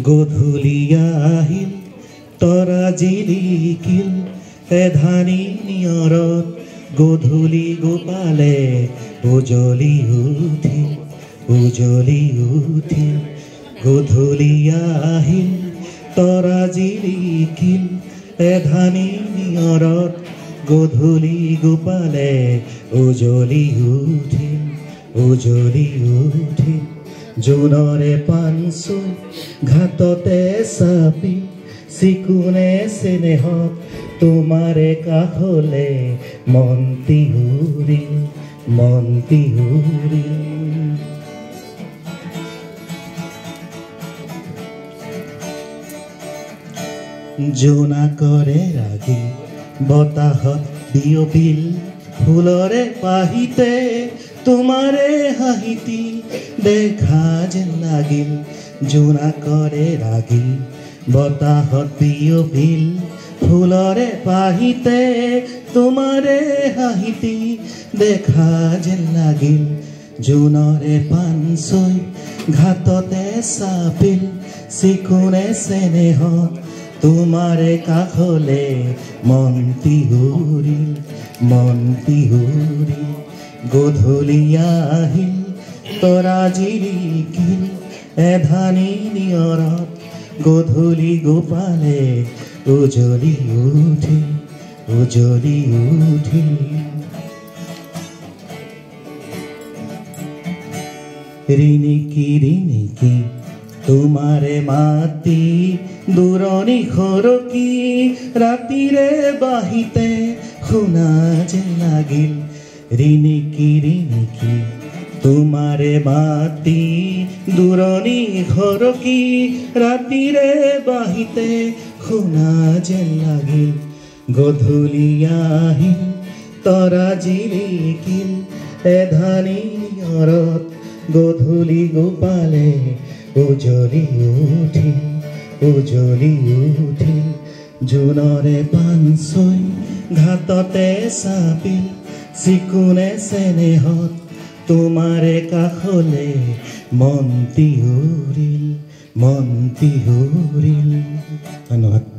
গধূলি আহিল তৰা জিলিকিল এধানি নিয়ৰত গধূলি গোপালে উজলি উঠিল গধূলি আহিল তৰা জিলিকিল এধানি নিয়ৰত গধূলি গোপালে উজলি উঠিল জোনৰে পানচুই ঘাটতে চাপি চিকুনে চেনেহত তোমাৰে কাষলে মন্তি উৰিল জোনাকৰে ৰাগি বতাহত বিয়পিল ফুলৰে পাহিতে তোমাৰে হাঁহিতি দেখা যেন লাগিল জোনাকৰে ৰাগি বতাহত বিয়পিল ফুলৰে পাহিতে তোমাৰে হাঁহিতি দেখা যেন লাগিল জোনৰে পানচুই ঘাটতে চাপিল চিকুনে চেনেহত তোমাৰে কাষলে মন্তি উৰিল গধূলি আহিল তৰা জিলিকিল এধানি নিয়ৰত গধূলি গোপালে উজলি উঠিল ৰিণিকি তোমাৰে মাতি দূৰণি সৰকি ৰাতিৰে বাহিতে শুনা যেন লাগিল ৰিণিকি তোমাৰে মাতি দূৰণি সৰকি ৰাতিৰে বাহিতে শুনা যেন লাগিল গধূলি আহিল তৰা জিলিকিল এধানি নিয়ৰত গধূলি গোপালে উজলি উঠিল জোনৰে পানচুই ঘাটতে চাপিল চিকুনে চেনেহত তোমাৰে কাষলে মন্তি উৰিল ধন্যবাদ।